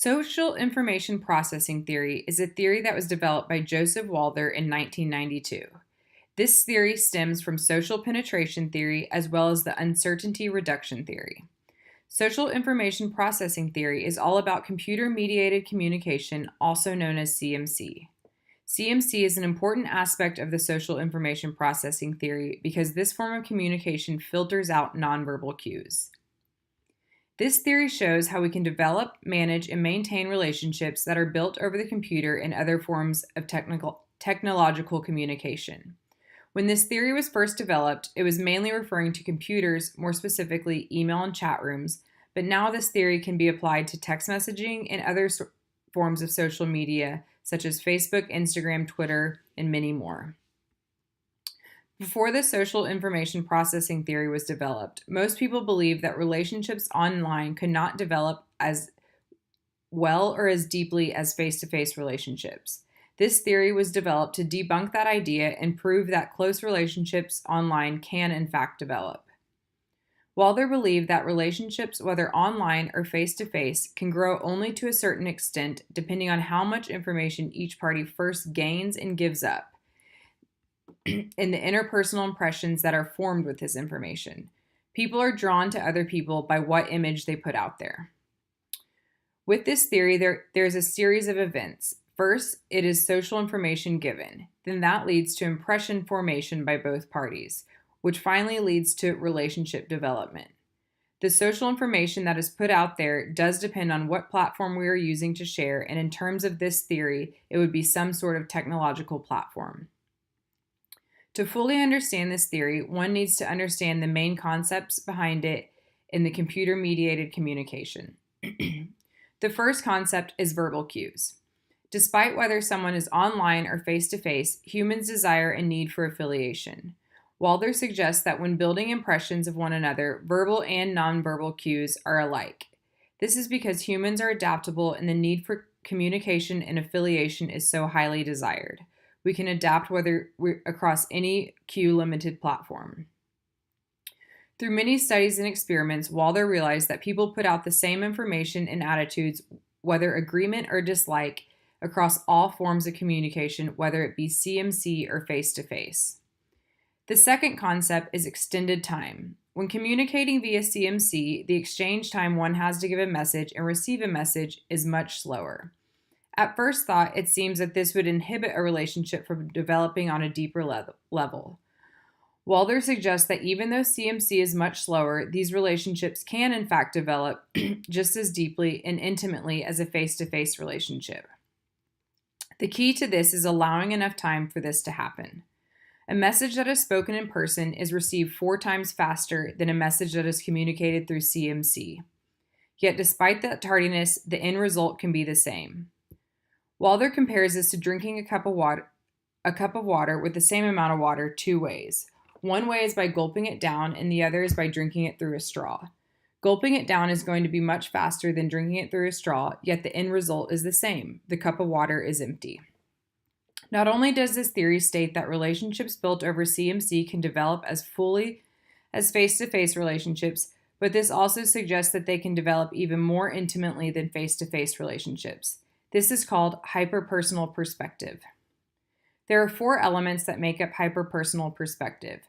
Social information processing theory is a theory that was developed by Joseph Walther in 1992. This theory stems from social penetration theory as well as the uncertainty reduction theory. Social information processing theory is all about computer mediated communication, also known as CMC. CMC is an important aspect of the social information processing theory because this form of communication filters out nonverbal cues. This theory shows how we can develop, manage, and maintain relationships that are built over the computer and other forms of technological communication. When this theory was first developed, it was mainly referring to computers, more specifically email and chat rooms, but now this theory can be applied to text messaging and other forms of social media, such as Facebook, Instagram, Twitter, and many more. Before the social information processing theory was developed, most people believed that relationships online could not develop as well or as deeply as face-to-face relationships. This theory was developed to debunk that idea and prove that close relationships online can in fact develop. Walther believed that relationships, whether online or face-to-face, can grow only to a certain extent depending on how much information each party first gains and gives up in the interpersonal impressions that are formed with this information. People are drawn to other people by what image they put out there. With this theory, there's a series of events. First, it is social information given. Then that leads to impression formation by both parties, which finally leads to relationship development. The social information that is put out there does depend on what platform we are using to share, and in terms of this theory, it would be some sort of technological platform. To fully understand this theory, one needs to understand the main concepts behind it in the computer-mediated communication. The first concept is verbal cues. Despite whether someone is online or face-to-face, humans desire and need for affiliation. Walther suggests that when building impressions of one another, verbal and nonverbal cues are alike. This is because humans are adaptable and the need for communication and affiliation is so highly desired. We can adapt whether we're across any cue-limited platform. Through many studies and experiments, Walther realized that people put out the same information and attitudes, whether agreement or dislike, across all forms of communication, whether it be CMC or face-to-face. The second concept is extended time. When communicating via CMC, the exchange time one has to give a message and receive a message is much slower. At first thought, it seems that this would inhibit a relationship from developing on a deeper level. Walther suggests that even though CMC is much slower, these relationships can in fact develop just as deeply and intimately as a face-to-face relationship. The key to this is allowing enough time for this to happen. A message that is spoken in person is received 4 times faster than a message that is communicated through CMC. Yet despite that tardiness, the end result can be the same. Walther compares this to drinking a cup of water with the same amount of water 2 ways. One way is by gulping it down, and the other is by drinking it through a straw. Gulping it down is going to be much faster than drinking it through a straw, yet the end result is the same. The cup of water is empty. Not only does this theory state that relationships built over CMC can develop as fully as face-to-face relationships, but this also suggests that they can develop even more intimately than face-to-face relationships. This is called hyperpersonal perspective. There are 4 elements that make up hyperpersonal perspective.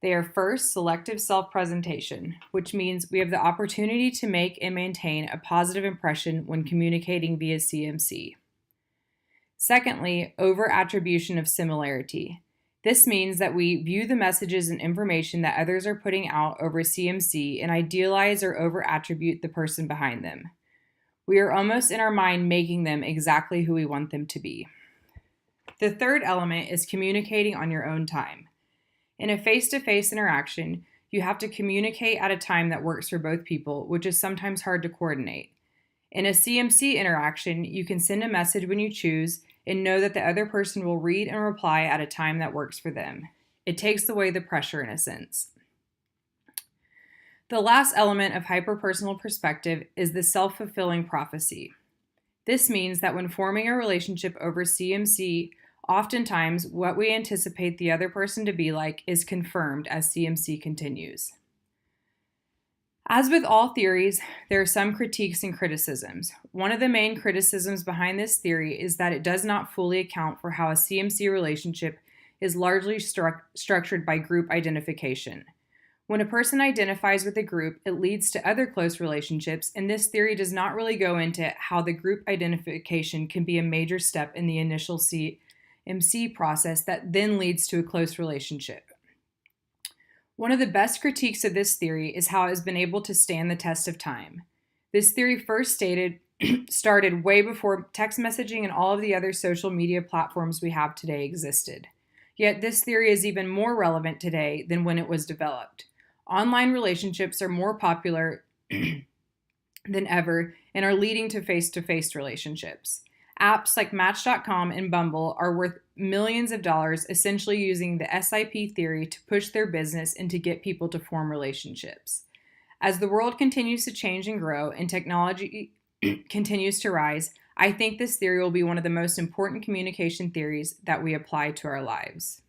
They are first, selective self-presentation, which means we have the opportunity to make and maintain a positive impression when communicating via CMC. Secondly, over-attribution of similarity. This means that we view the messages and information that others are putting out over CMC and idealize or over-attribute the person behind them. We are almost in our mind making them exactly who we want them to be. The third element is communicating on your own time. In a face-to-face interaction, you have to communicate at a time that works for both people, which is sometimes hard to coordinate. In a CMC interaction, you can send a message when you choose and know that the other person will read and reply at a time that works for them. It takes away the pressure in a sense. The last element of hyperpersonal perspective is the self-fulfilling prophecy. This means that when forming a relationship over CMC, oftentimes what we anticipate the other person to be like is confirmed as CMC continues. As with all theories, there are some critiques and criticisms. One of the main criticisms behind this theory is that it does not fully account for how a CMC relationship is largely structured by group identification. When a person identifies with a group, it leads to other close relationships, and this theory does not really go into how the group identification can be a major step in the initial CMC process that then leads to a close relationship. One of the best critiques of this theory is how it has been able to stand the test of time. This theory first started way before text messaging and all of the other social media platforms we have today existed. Yet this theory is even more relevant today than when it was developed. Online relationships are more popular than ever and are leading to face-to-face relationships. Apps like Match.com and Bumble are worth millions of dollars, essentially using the SIP theory to push their business and to get people to form relationships. As the world continues to change and grow and technology continues to rise, I think this theory will be one of the most important communication theories that we apply to our lives.